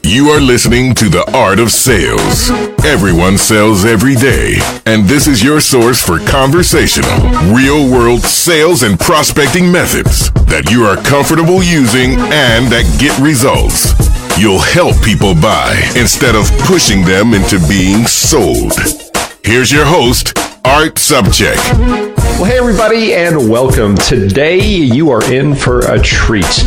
You are listening to The Art of Sales. Everyone sells every day, and this is your source for conversational, real-world sales and prospecting methods that you are comfortable using and that get results. You'll help people buy instead of pushing them into being sold. Here's your host, Art Subcheck. Well, hey everybody, and welcome. Today you are in for a treat.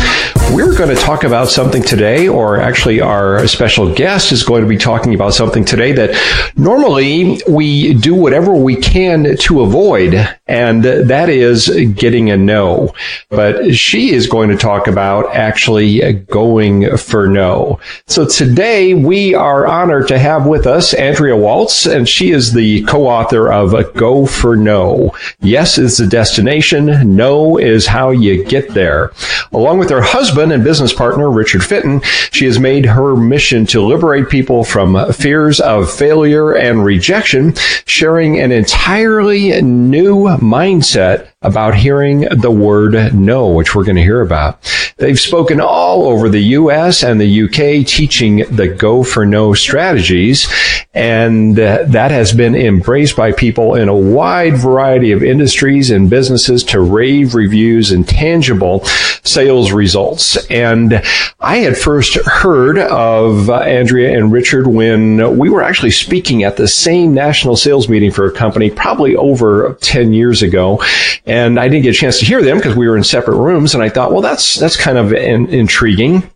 We're going to talk about something today, or actually our special guest is going to be talking about something today that normally we do whatever we can to avoid, and that is getting a no. But she is going to talk about actually going for no. So today we are honored to have with us Andrea Waltz, and she is the co-author of Go for No. Yes is the destination, no is how you get there. Along with her husband and business partner, Richard Fenton, she has made her mission to liberate people from fears of failure and rejection, sharing an entirely new mindset about hearing the word no, which we're going to hear about. They've spoken all over the U.S. and the U.K. teaching the Go for No strategies, and that has been embraced by people in a wide variety of industries and businesses to rave reviews and tangible sales results. And I had first heard of Andrea and Richard when we were actually speaking at the same national sales meeting for a company probably over 10 years ago. And I didn't get a chance to hear them because we were in separate rooms. And I thought, well, that's kind of intriguing.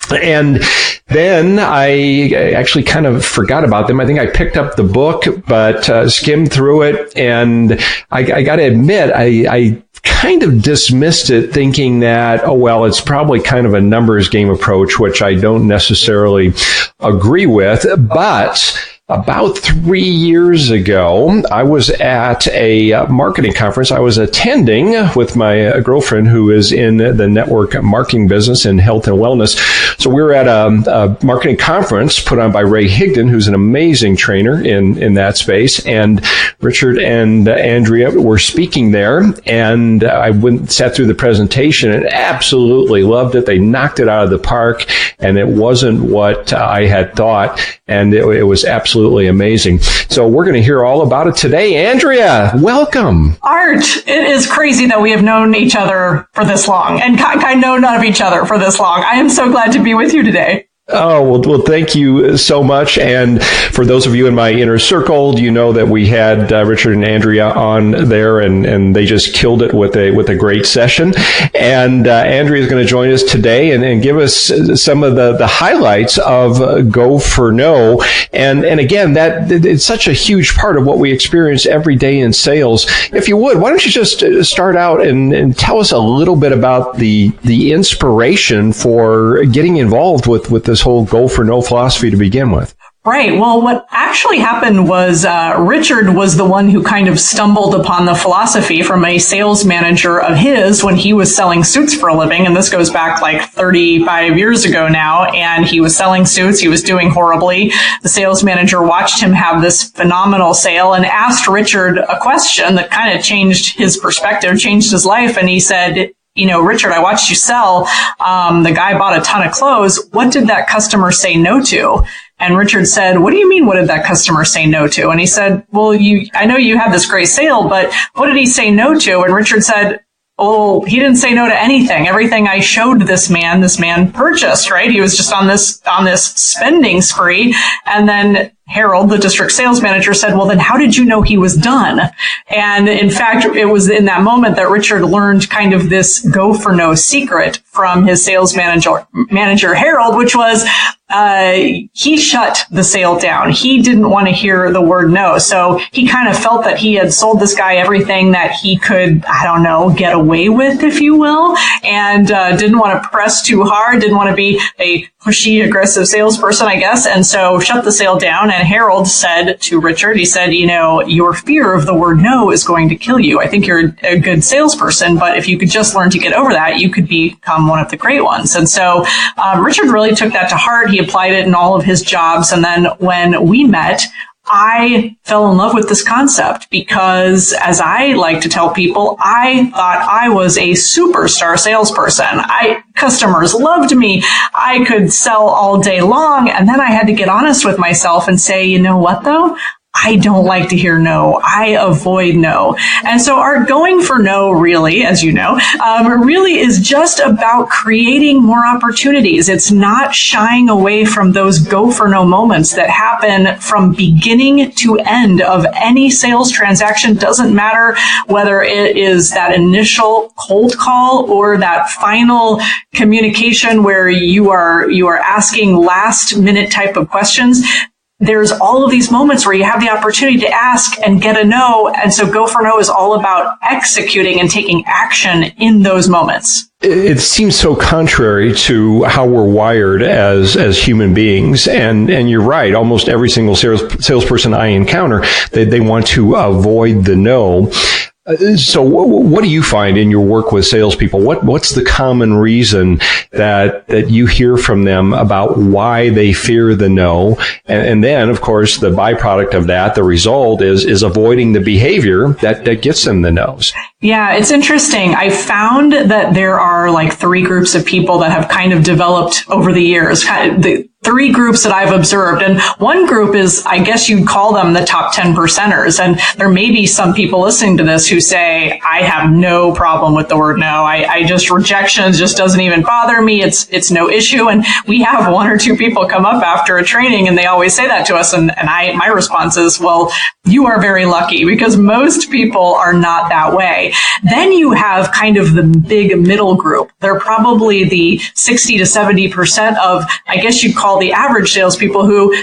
And then I actually kind of forgot about them. I think I picked up the book, but skimmed through it. And I got to admit, I kind of dismissed it thinking that, oh, well, it's probably kind of a numbers game approach, which I don't necessarily agree with. But about 3 years ago, I was at a marketing conference I was attending with my girlfriend who is in the network marketing business in health and wellness. So we were at a marketing conference put on by Ray Higdon, who's an amazing trainer in that space. And Richard and Andrea were speaking there. And I sat through the presentation and absolutely loved it. They knocked it out of the park. And it wasn't what I had thought. And it was absolutely amazing. So we're going to hear all about it today. Andrea, welcome. Art, it is crazy that we have known each other for this long and I know none of each other for this long. I am so glad to be with you today. Oh, well, thank you so much. And for those of you in my inner circle, you know that we had Richard and Andrea on there, and they just killed it with a great session. And Andrea is going to join us today and give us some of the highlights of Go for No. And again, that it's such a huge part of what we experience every day in sales. If you would, why don't you just start out and tell us a little bit about the inspiration for getting involved with this whole Go for No philosophy to begin with. Right. Well, what actually happened was Richard was the one who kind of stumbled upon the philosophy from a sales manager of his when he was selling suits for a living. And this goes back like 35 years ago now. And he was selling suits. He was doing horribly. The sales manager watched him have this phenomenal sale and asked Richard a question that kind of changed his perspective, changed his life. And he said, you know, Richard, I watched you sell. The guy bought a ton of clothes. What did that customer say no to? And Richard said, what do you mean, what did that customer say no to? And he said, well, I know you had this great sale, but what did he say no to? And Richard said, oh, he didn't say no to anything. Everything I showed this man purchased, right? He was just on this spending spree. And then Harold, the district sales manager, said, well, then how did you know he was done? And in fact, it was in that moment that Richard learned kind of this Go for No secret from his sales manager Harold, which was he shut the sale down. He didn't want to hear the word no. So he kind of felt that he had sold this guy everything that he could, I don't know, get away with, if you will, and didn't want to press too hard, didn't want to be a pushy, aggressive salesperson, I guess, and so shut the sale down. And Harold said to Richard, he said, you know, your fear of the word no is going to kill you. I think you're a good salesperson, but if you could just learn to get over that, you could become one of the great ones. And so Richard really took that to heart. He applied it in all of his jobs. And then when we met, I fell in love with this concept because, as I like to tell people, I thought I was a superstar salesperson. Customers loved me. I could sell all day long. And then I had to get honest with myself and say, you know what, though? I don't like to hear no. I avoid no. And so our going for no, really, as you know, really is just about creating more opportunities. It's not shying away from those go for no moments that happen from beginning to end of any sales transaction. Doesn't matter whether it is that initial cold call or that final communication where you are asking last minute type of questions. There's all of these moments where you have the opportunity to ask and get a no. And so go for no is all about executing and taking action in those moments. It seems so contrary to how we're wired as human beings. And you're right. Almost every single salesperson I encounter, they want to avoid the no. So what do you find in your work with salespeople? What's the common reason that you hear from them about why they fear the no? And then, of course, the byproduct of that, the result is avoiding the behavior that gets them the no's. Yeah, it's interesting. I found that there are like three groups of people that have kind of developed over the years. The three groups that I've observed. And one group is, I guess you'd call them the top 10 percenters. And there may be some people listening to this who say, I have no problem with the word no. I just, rejections just doesn't even bother me. It's no issue. And we have one or two people come up after a training and they always say that to us. And my response is, well, you are very lucky because most people are not that way. Then you have kind of the big middle group. They're probably the 60 to 70% of, I guess you'd call the average salespeople who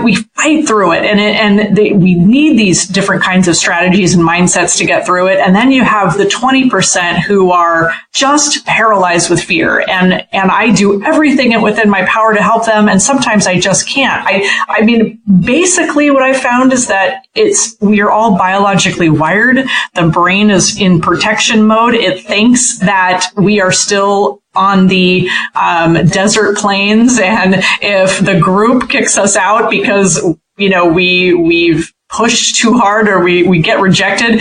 we fight through it. We need these different kinds of strategies and mindsets to get through it. And then you have the 20% who are just paralyzed with fear. And I do everything within my power to help them. And sometimes I just can't. I mean, basically what I found is that we are all biologically wired. The brain is in protection mode. It thinks that we are still on the desert plains, and if the group kicks us out because we've pushed too hard or we get rejected,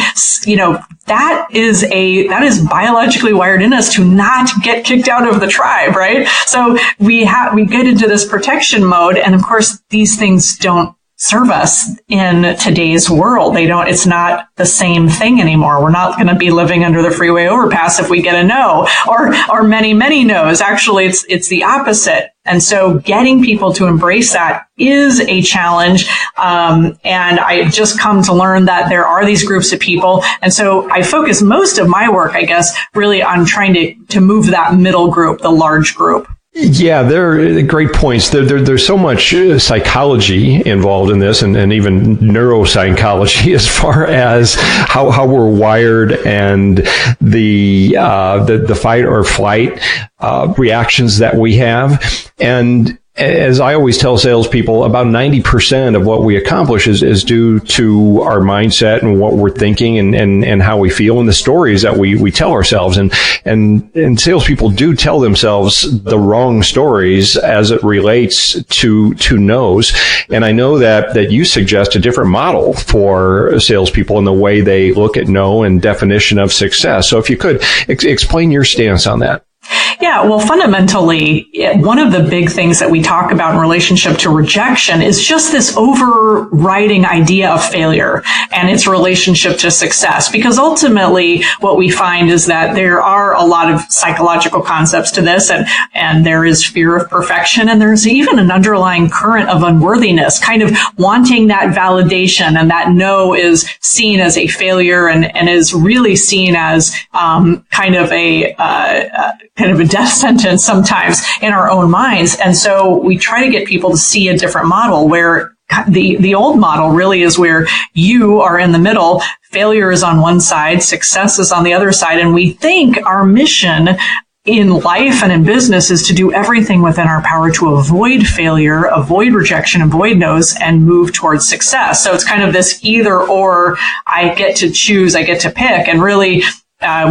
that is biologically wired in us to not get kicked out of the tribe, right? So we get into this protection mode, and of course these things don't serve us in today's world. It's not the same thing anymore. We're not going to be living under the freeway overpass if we get a no or many, many no's. Actually, it's the opposite. And so getting people to embrace that is a challenge. And I've just come to learn that there are these groups of people. And so I focus most of my work, I guess, really on trying to move that middle group, the large group. Yeah, they're great points. There's so much psychology involved in this, and even neuropsychology as far as how we're wired and the fight or flight reactions that we have. And as I always tell salespeople, about 90% of what we accomplish is due to our mindset and what we're thinking and how we feel and the stories that we tell ourselves. And salespeople do tell themselves the wrong stories as it relates to no's. And I know that you suggest a different model for salespeople in the way they look at no and definition of success. So if you could explain your stance on that. Yeah, well, fundamentally, one of the big things that we talk about in relationship to rejection is just this overriding idea of failure and its relationship to success. Because ultimately, what we find is that there are a lot of psychological concepts to this, and there is fear of perfection, and there's even an underlying current of unworthiness, kind of wanting that validation, and that no is seen as a failure and is really seen as kind of a death sentence sometimes in our own minds. And so we try to get people to see a different model where the old model really is where you are in the middle, failure is on one side, success is on the other side. And we think our mission in life and in business is to do everything within our power to avoid failure, avoid rejection, avoid no's, and move towards success. So it's kind of this either or, I get to choose, I get to pick. And really,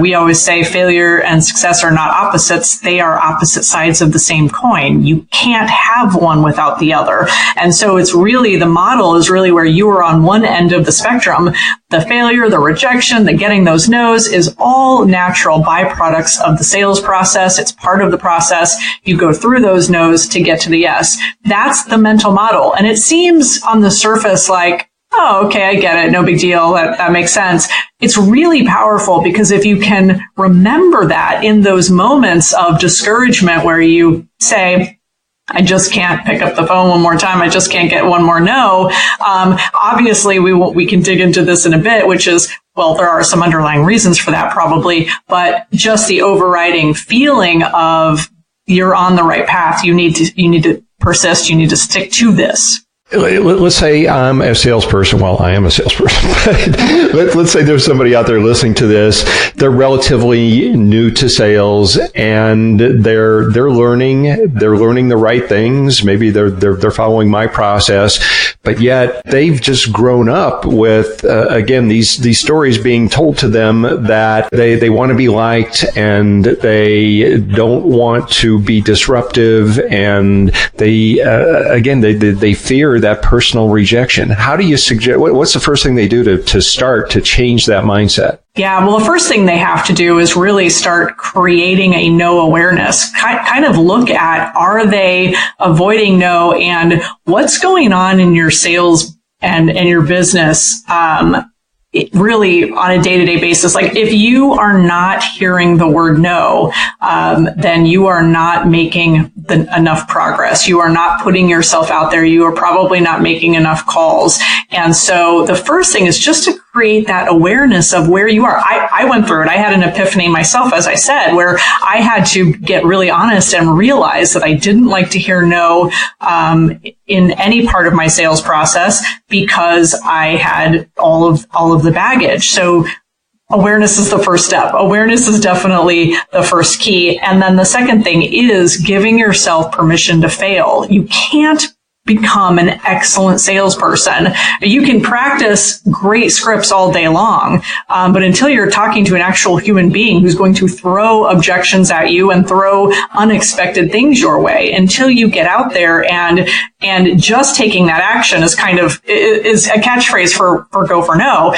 we always say failure and success are not opposites. They are opposite sides of the same coin. You can't have one without the other. And so it's really, the model is really where you are on one end of the spectrum. The failure, the rejection, the getting those no's is all natural byproducts of the sales process. It's part of the process. You go through those no's to get to the yes. That's the mental model. And it seems on the surface like, oh, okay, I get it. No big deal. That makes sense. It's really powerful because if you can remember that in those moments of discouragement where you say, I just can't pick up the phone one more time. I just can't get one more no. Obviously, we can dig into this in a bit, which is, well, there are some underlying reasons for that probably, but just the overriding feeling of you're on the right path. You need to persist. You need to stick to this. Let's say I'm a salesperson. Well, I am a salesperson. But let's say there's somebody out there listening to this. They're relatively new to sales, and they're learning the right things. Maybe they're following my process, but yet they've just grown up with again these stories being told to them that they want to be liked and they don't want to be disruptive, and they fear that personal rejection. How do you suggest, what's the first thing they do to start to change that mindset? Yeah, well, the first thing they have to do is really start creating a no awareness. Kind of look at, are they avoiding no, and what's going on in your sales and your business really on a day-to-day basis. Like if you are not hearing the word no, then you are not making enough progress. You are not putting yourself out there. You are probably not making enough calls. And so the first thing is just to create that awareness of where you are. I went through it. I had an epiphany myself, as I said, where I had to get really honest and realize that I didn't like to hear no in any part of my sales process because I had all of the baggage. So awareness is the first step. Awareness is definitely the first key. And then the second thing is giving yourself permission to fail. You can't become an excellent salesperson. You can practice great scripts all day long, but until you're talking to an actual human being who's going to throw objections at you and throw unexpected things your way, until you get out there and just taking that action is is a catchphrase for go for no,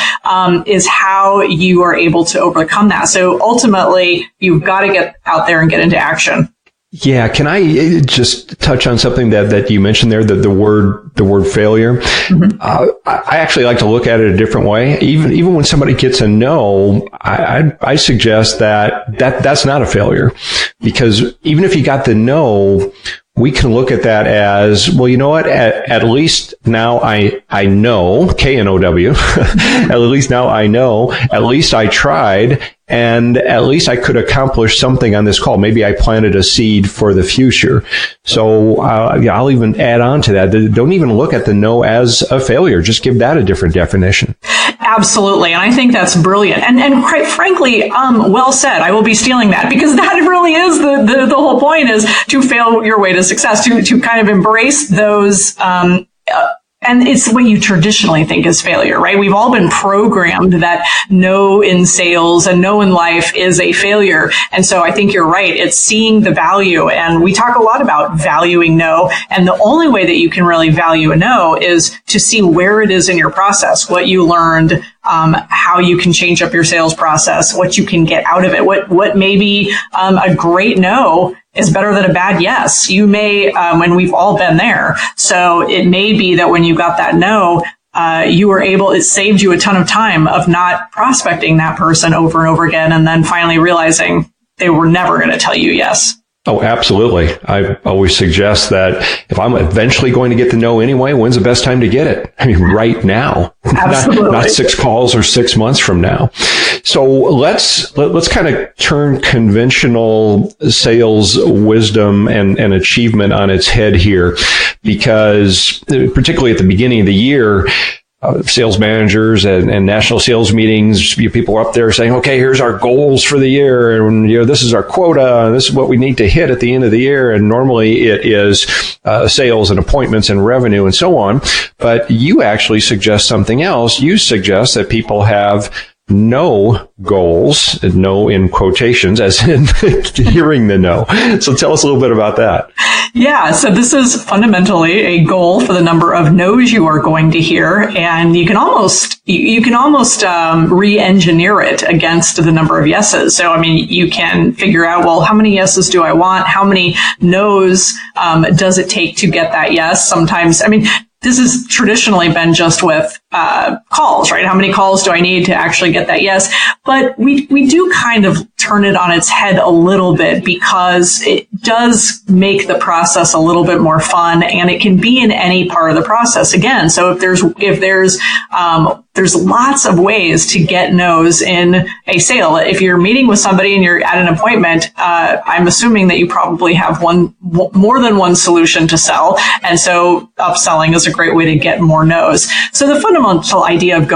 is how you are able to overcome that. So ultimately, you've got to get out there and get into action. Yeah, can I just touch on something that you mentioned there, the word failure? Mm-hmm. I actually like to look at it a different way. Even when somebody gets a no, I suggest that's not a failure, because even if you got the no, we can look at that as, well, you know what? At least now I know, K-N-O-W, at least now I know, at least I tried, and at least I could accomplish something on this call. Maybe I planted a seed for the future. So I'll even add on to that. Don't even look at the no as a failure. Just give that a different definition. Absolutely. And I think that's brilliant. And quite frankly, well said. I will be stealing that, because that really is the whole point, is to fail your way to success, to kind of embrace those, and it's what you traditionally think is failure, right? We've all been programmed that no in sales and no in life is a failure. And so I think you're right. It's seeing the value. And we talk a lot about valuing no. And the only way that you can really value a no is to see where it is in your process, what you learned, how you can change up your sales process, what you can get out of it, what maybe a great no is better than a bad yes. You may, and we've all been there. So it may be that when you got that no, it saved you a ton of time of not prospecting that person over and over again, and then finally realizing they were never going to tell you yes. Oh, absolutely. I always suggest that if I'm eventually going to get the no anyway, when's the best time to get it? I mean, right now, not 6 calls or 6 months from now. So let's kind of turn conventional sales wisdom and achievement on its head here, because particularly at the beginning of the year, sales managers and national sales meetings, people are up there saying, okay, here's our goals for the year, and this is our quota, and this is what we need to hit at the end of the year. And normally it is sales and appointments and revenue and so on. But you actually suggest something else. You suggest that people have no goals, no in quotations, as in hearing the no. So tell us a little bit about that. Yeah, so this is fundamentally a goal for the number of no's you are going to hear, and you can almost re-engineer it against the number of yeses. So, I mean, you can figure out, well, how many yeses do I want? How many no's does it take to get that yes? Sometimes, I mean, this has traditionally been just with calls, right? How many calls do I need to actually get that yes? But we do kind of turn it on its head a little bit, because it does make the process a little bit more fun, and it can be in any part of the process again. So if there's lots of ways to get no's in a sale. If you're meeting with somebody and you're at an appointment, I'm assuming that you probably have more than one solution to sell. And so upselling is a great way to get more no's. So the fundamental idea of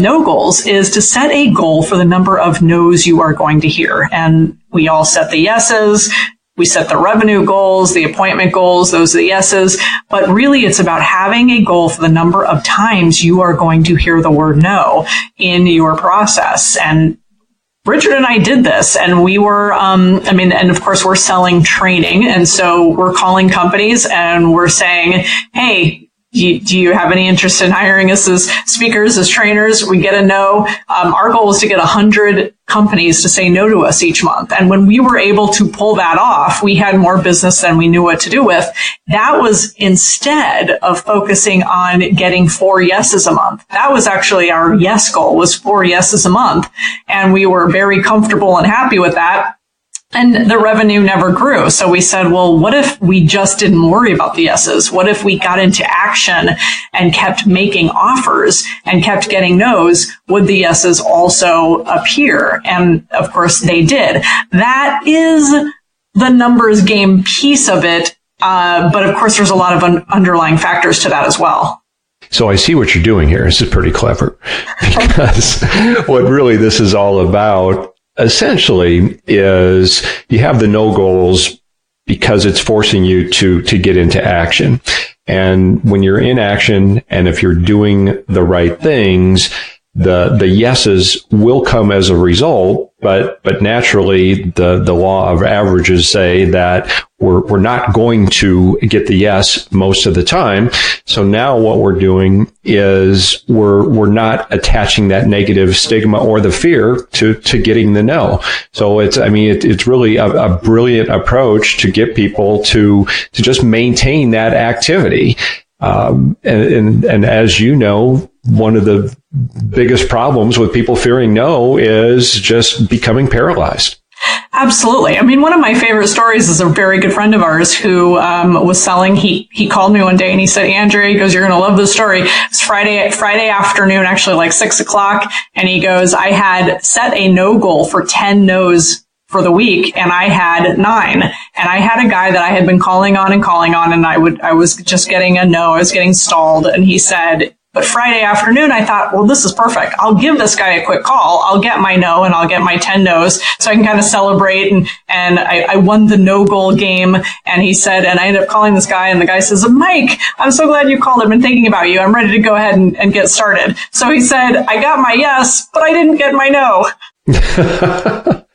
no goals is to set a goal for the number of no's you are going to hear. And we all set the yeses. We set the revenue goals, the appointment goals, those are the yeses. But really, it's about having a goal for the number of times you are going to hear the word no in your process. And Richard and I did this, and we were, and of course, we're selling training. And so we're calling companies and we're saying, hey, do you have any interest in hiring us as speakers, as trainers? We get a no. Our goal is to get 100 companies to say no to us each month. And when we were able to pull that off, we had more business than we knew what to do with. That was instead of focusing on getting 4 yeses a month. That was actually our yes goal, was 4 yeses a month. And we were very comfortable and happy with that. And the revenue never grew. So we said, well, what if we just didn't worry about the yeses? What if we got into action and kept making offers and kept getting no's? Would the yeses also appear? And of course they did. That is the numbers game piece of it. But of course there's a lot of underlying factors to that as well. So I see what you're doing here. This is pretty clever, because what really this is all about essentially is you have the no goals because it's forcing you to get into action. And when you're in action, and if you're doing the right things, the yeses will come as a result, but naturally the law of averages say that we're not going to get the yes most of the time. So now what we're doing is we're not attaching that negative stigma or the fear to getting the no. So it's really a brilliant approach to get people to just maintain that activity. And as you know, one of the biggest problems with people fearing no is just becoming paralyzed. Absolutely. I mean, one of my favorite stories is a very good friend of ours who was selling. He called me one day and he said, Andrea, he goes, you're going to love this story. It's Friday afternoon, actually like 6:00. And he goes, I had set a no goal for 10 no's for the week, and I had 9. And I had a guy that I had been calling on, and I was just getting a no. I was getting stalled. And he said, but Friday afternoon, I thought, well, this is perfect. I'll give this guy a quick call. I'll get my no, and I'll get my 10 no's so I can kind of celebrate. And I won the no goal game. And he said, and I ended up calling this guy, and the guy says, Mike, I'm so glad you called. I've been thinking about you. I'm ready to go ahead and get started. So he said, I got my yes, but I didn't get my no.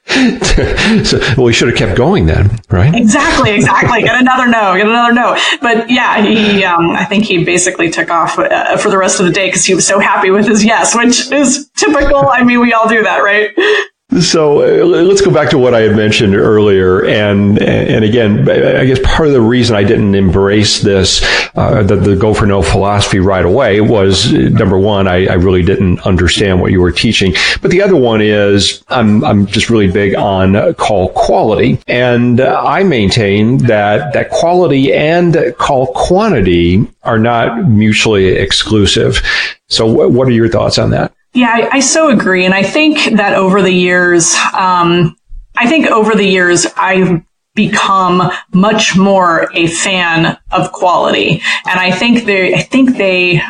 So, well, he should have kept going then, right? Exactly. Get another no. But yeah, I think he basically took off for the rest of the day because he was so happy with his yes, which is typical. I mean, we all do that, right? So let's go back to what I had mentioned earlier. And again, I guess part of the reason I didn't embrace this, the go for no philosophy right away was, number one, I really didn't understand what you were teaching. But the other one is I'm just really big on call quality. And I maintain that quality and call quantity are not mutually exclusive. So what are your thoughts on that? Yeah, I so agree. And I think that over the years, I've become much more a fan of quality. And I think they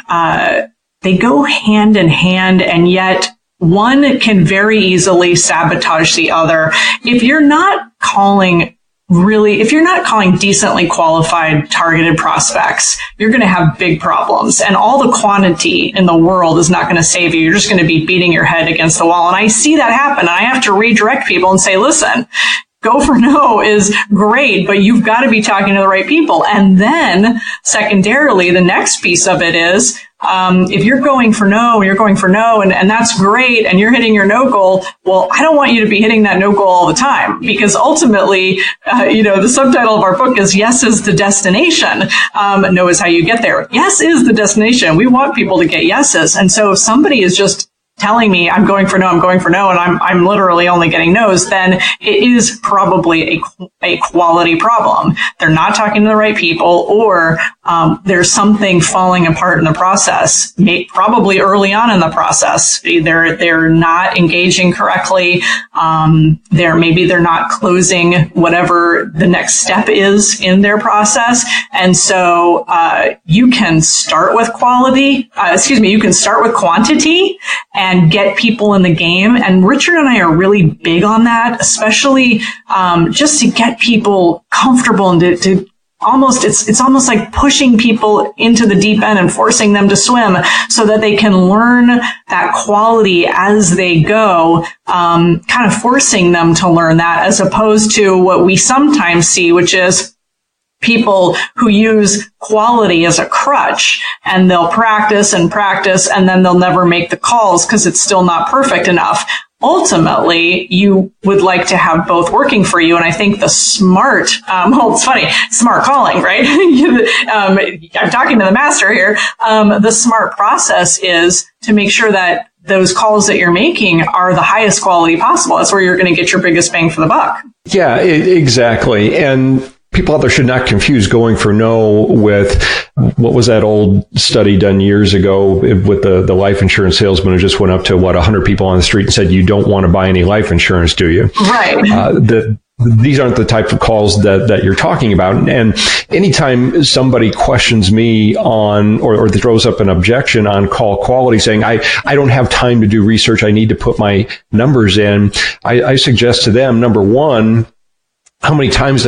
go hand in hand, and yet one can very easily sabotage the other. If you're not calling really, if you're not calling decently qualified targeted prospects, you're going to have big problems. And all the quantity in the world is not going to save you. You're just going to be beating your head against the wall. And I see that happen. And I have to redirect people and say, listen, go for no is great, but you've got to be talking to the right people. And then secondarily, the next piece of it is, if you're going for no, and that's great, and you're hitting your no goal, well, I don't want you to be hitting that no goal all the time, because ultimately, the subtitle of our book is Yes is the destination. No is how you get there. Yes is the destination. We want people to get yeses. And so if somebody is just telling me I'm going for no, and I'm literally only getting no's, then it is probably a quality problem. They're not talking to the right people, or there's something falling apart in the process, probably early on in the process. They're not engaging correctly. Maybe they're not closing whatever the next step is in their process. And so you can start with you can start with quantity and get people in the game. And Richard and I are really big on that, especially just to get people comfortable and to almost, it's almost like pushing people into the deep end and forcing them to swim so that they can learn that quality as they go, kind of forcing them to learn that, as opposed to what we sometimes see, which is people who use quality as a crutch, and they'll practice, and then they'll never make the calls because it's still not perfect enough. Ultimately, you would like to have both working for you. And I think the smart, it's funny, smart calling, right? I'm talking to the master here. The smart process is to make sure that those calls that you're making are the highest quality possible. That's where you're going to get your biggest bang for the buck. Yeah, exactly. And people out there should not confuse going for no with, what was that old study done years ago with the life insurance salesman who just went up to 100 people on the street and said, you don't want to buy any life insurance, do you? Right. These aren't the type of calls that you're talking about. And anytime somebody questions me on or throws up an objection on call quality, saying, I don't have time to do research, I need to put my numbers in, I suggest to them, number one, how many attempts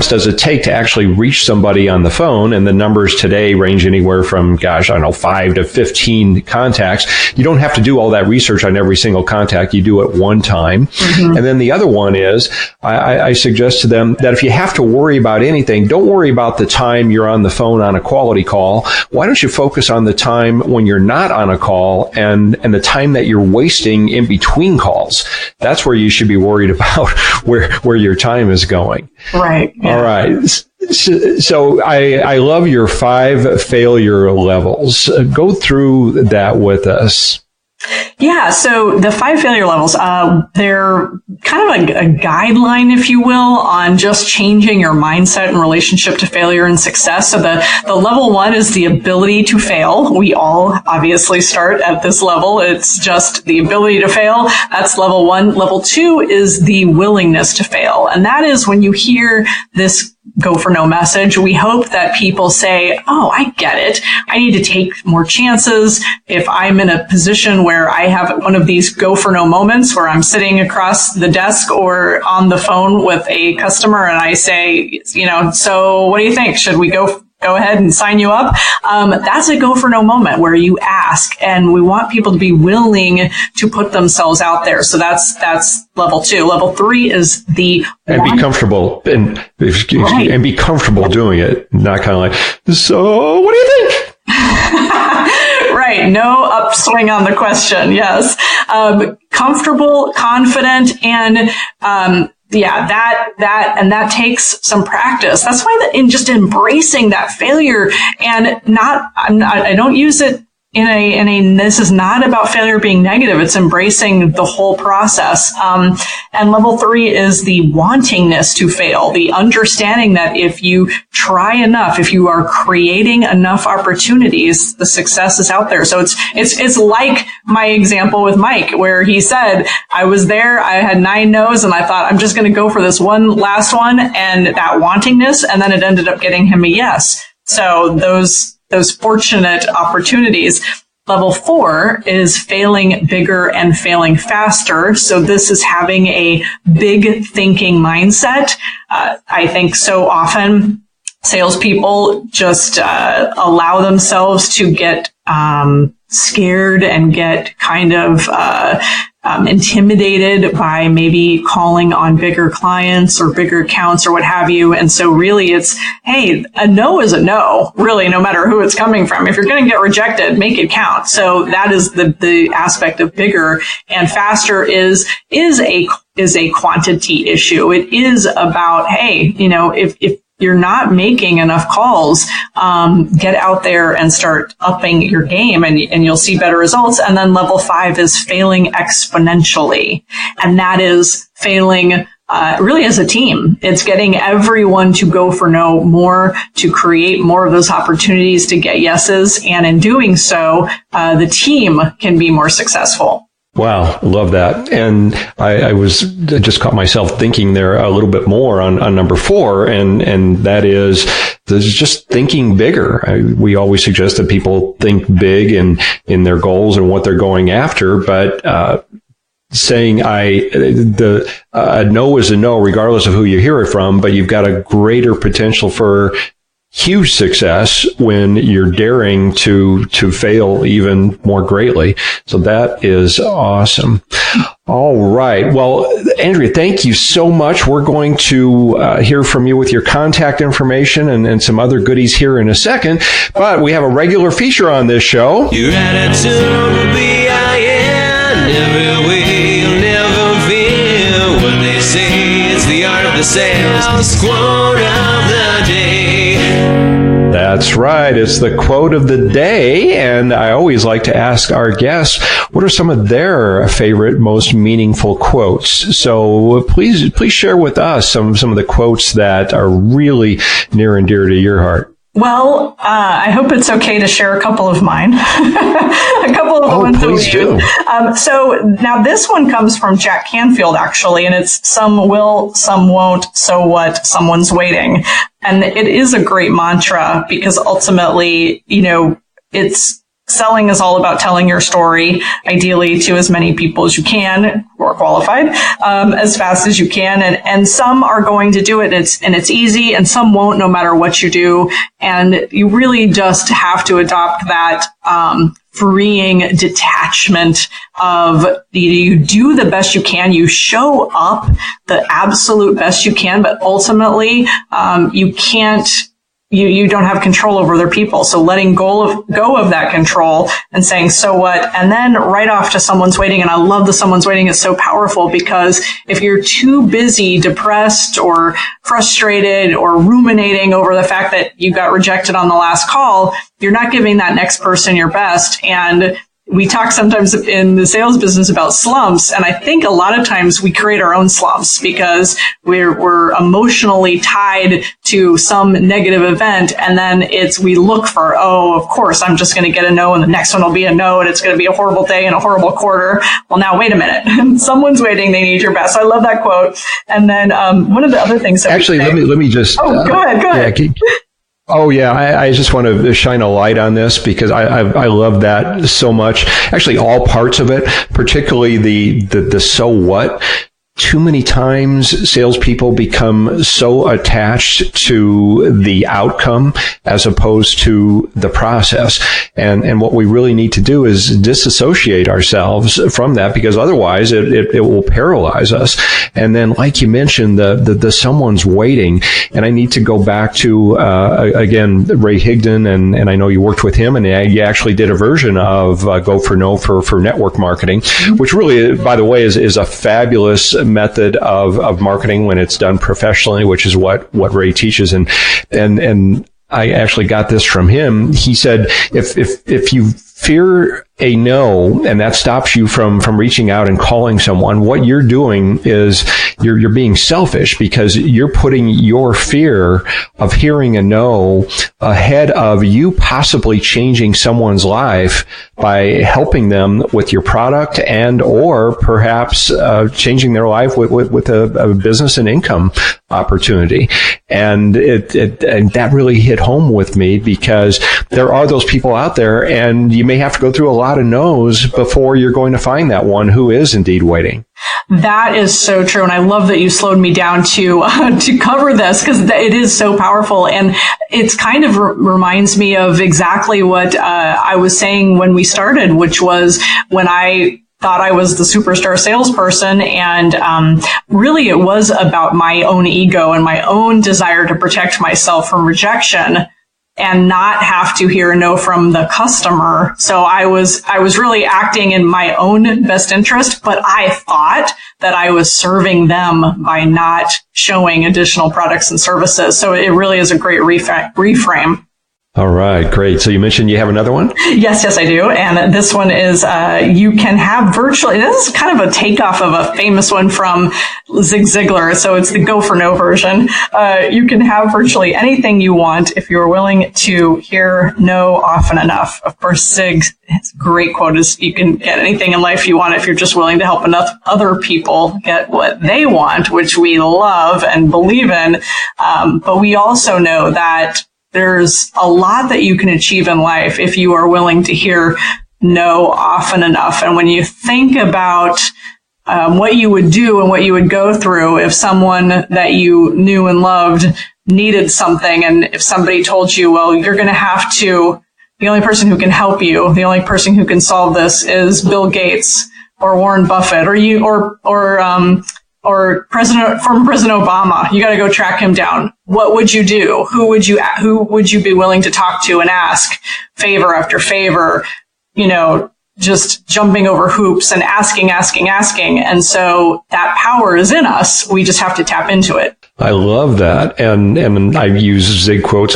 does it take to actually reach somebody on the phone? And the numbers today range anywhere from, 5 to 15 contacts. You don't have to do all that research on every single contact. You do it one time. Mm-hmm. And then the other one is, I suggest to them that if you have to worry about anything, don't worry about the time you're on the phone on a quality call. Why don't you focus on the time when you're not on a call and the time that you're wasting in between calls? That's where you should be worried about where your time is going. Right. Yeah. All right. So I love your 5 failure levels. Go through that with us. Yeah, so the 5 failure levels, they're kind of a guideline, if you will, on just changing your mindset in relationship to failure and success. So the level 1 is the ability to fail. We all obviously start at this level. It's just the ability to fail. That's level 1. Level 2 is the willingness to fail. And that is when you hear this go for no message, we hope that people say, oh, I get it. I need to take more chances. If I'm in a position where I have one of these go for no moments where I'm sitting across the desk or on the phone with a customer and I say, so what do you think? Should we go ahead and sign you up? That's a go for no moment where you ask, and we want people to be willing to put themselves out there. So that's level 2. Level 3 is be comfortable and be comfortable doing it. Not kind of like, so what do you think? Right. No upswing on the question. Yes. Comfortable, confident, and, that takes some practice. That's why in just embracing that failure and I don't use it this is not about failure being negative. It's embracing the whole process. And level 3 is the wantingness to fail, the understanding that if you try enough, if you are creating enough opportunities, the success is out there. So it's like my example with Mike, where he said, I was there, I had 9 no's, and I thought, I'm just going to go for this one last one, and that wantingness, and then it ended up getting him a yes. So those fortunate opportunities. Level 4 is failing bigger and failing faster. So this is having a big thinking mindset. I think so often salespeople just allow themselves to get scared and get kind of intimidated by maybe calling on bigger clients or bigger accounts or what have you. And so really it's, hey, a no is a no, really, no matter who it's coming from. If you're going to get rejected, make it count. So that is the aspect of bigger. And faster is a quantity issue. It is about, hey, if you're not making enough calls, get out there and start upping your game and you'll see better results. And then level 5 is failing exponentially. And that is failing really as a team. It's getting everyone to go for no more, to create more of those opportunities to get yeses. And in doing so, the team can be more successful. Wow, love that. And I just caught myself thinking there a little bit more on number 4, and that is just thinking bigger. We always suggest that people think big in their goals and what they're going after, but saying a no is a no regardless of who you hear it from, but you've got a greater potential for huge success when you're daring to fail even more greatly. So that is awesome. All right. Well, Andrea, thank you so much. We're going to hear from you with your contact information and some other goodies here in a second. But we have a regular feature on this show. Your attitude will be never will, never feel what they say. It's the art of the sales quote of the day. That's right. It's the quote of the day. And I always like to ask our guests, what are some of their favorite, most meaningful quotes? So please share with us some of the quotes that are really near and dear to your heart. Well, I hope it's okay to share a couple of mine. A couple of the ones that we do. So now this one comes from Jack Canfield, actually, and it's some will, some won't, so what, someone's waiting. And it is a great mantra because ultimately, it's selling is all about telling your story, ideally to as many people as you can who are qualified, as fast as you can. And some are going to do it and it's easy, and some won't no matter what you do. And you really just have to adopt that, freeing detachment of you do the best you can, you show up the absolute best you can, but ultimately, you can't, you don't have control over other people. So letting go of that control and saying, so what? And then right off to someone's waiting. And I love the someone's waiting is so powerful because if you're too busy, depressed or frustrated or ruminating over the fact that you got rejected on the last call, you're not giving that next person your best. And we talk sometimes in the sales business about slumps, and I think a lot of times we create our own slumps because we're emotionally tied to some negative event, and then we look for, of course, I'm just going to get a no, and the next one will be a no, and it's going to be a horrible day and a horrible quarter. Well, now wait a minute, someone's waiting; they need your best. So I love that quote. And then one of the other things that actually, let me just go ahead. Yeah, oh, yeah. I just want to shine a light on this because I love that so much. Actually, all parts of it, particularly the so what. Too many times salespeople become so attached to the outcome as opposed to the process. And what we really need to do is disassociate ourselves from that because otherwise it will paralyze us. And then, like you mentioned, the someone's waiting. And I need to go back to, again, Ray Higdon, and I know you worked with him, and you actually did a version of Go for No for network marketing, which really, by the way, is a fabulous method of marketing when it's done professionally, which is what Ray teaches. And I actually got this from him. He said, if you fear a no, and that stops you from reaching out and calling someone, what you're doing is you're being selfish, because you're putting your fear of hearing a no ahead of you possibly changing someone's life by helping them with your product and or perhaps changing their life with a business and income opportunity. And and that really hit home with me, because there are those people out there, and you may have to go through a lot of no's before you're going to find that one who is indeed waiting. That is so true. And I love that you slowed me down to cover this, because it is so powerful. And it's kind of reminds me of exactly what I was saying when we started, which was when I thought I was the superstar salesperson. And really, it was about my own ego and my own desire to protect myself from rejection and not have to hear a no from the customer. So I was really acting in my own best interest, but I thought that I was serving them by not showing additional products and services. So it really is a great reframe. All right, great. So you mentioned you have another one? Yes, I do. And this one is, you can have virtually, this is kind of a takeoff of a famous one from Zig Ziglar. So it's the go for no version. You can have virtually anything you want if you're willing to hear no often enough. Of course, Zig's great quote is, you can get anything in life you want if you're just willing to help enough other people get what they want, which we love and believe in. But we also know that there's a lot that you can achieve in life if you are willing to hear no often enough. And when you think about what you would do and what you would go through if someone that you knew and loved needed something, and if somebody told you, well, you're going to have to, the only person who can help you, the only person who can solve this is Bill Gates or Warren Buffett or former President Obama. You got to go track him down. What would you do? Who would you be willing to talk to and ask favor after favor? Just jumping over hoops and asking. And so that power is in us. We just have to tap into it. I love that. And I use Zig quotes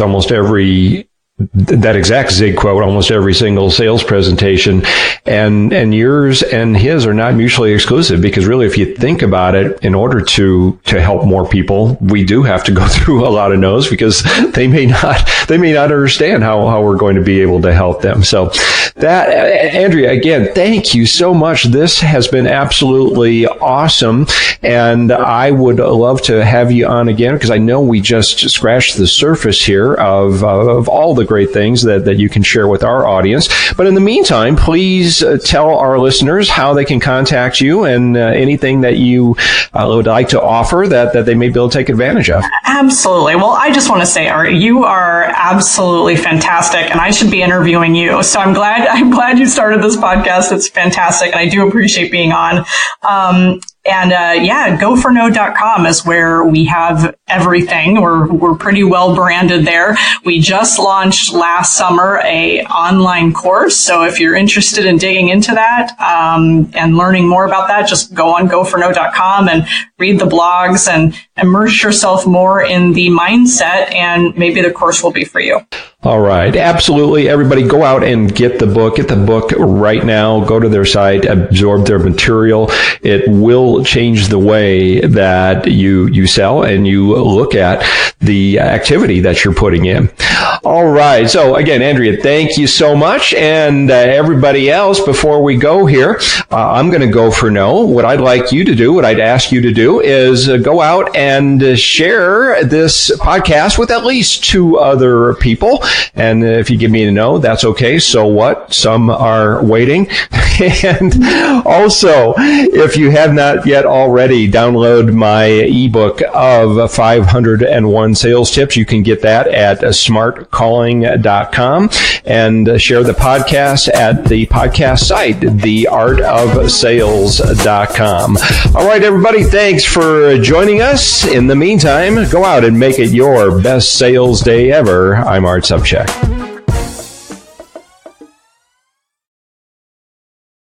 that exact Zig quote almost every single sales presentation, and yours and his are not mutually exclusive, because really, if you think about it, in order to help more people, we do have to go through a lot of no's, because they may not understand how we're going to be able to help them. So that, Andrea, again, thank you so much. This has been absolutely awesome, and I would love to have you on again, because I know we just scratched the surface here of all the great things that you can share with our audience. But in the meantime, please tell our listeners how they can contact you and anything that you would like to offer that they may be able to take advantage of. Absolutely. Well, I just want to say, Art, you are absolutely fantastic, and I should be interviewing you. So I'm glad you started this podcast. It's fantastic, and I do appreciate being on. GoForNo.com is where we have everything. We're pretty well branded there. We just launched last summer a online course. So if you're interested in digging into that, and learning more about that, just go on GoForNo.com and read the blogs and immerse yourself more in the mindset, and maybe the course will be for you. All right. Absolutely. Everybody go out and get the book. Get the book right now. Go to their site, absorb their material. It will change the way that you sell and you look at the activity that you're putting in. All right. So again, Andrea, thank you so much. And everybody else, before we go here, I'm going to go for no. What I'd like you to do, what I'd ask you to do is go out and share this podcast with at least 2 other people. And if you give me a no, that's okay. So what? Some are waiting. And also, if you have not yet already, download my ebook of 501 sales tips. You can get that at smartcalling.com, and share the podcast at the podcast site, theartofsales.com. All right, everybody, thanks for joining us. In the meantime, go out and make it your best sales day ever. I'm Art Subcheck.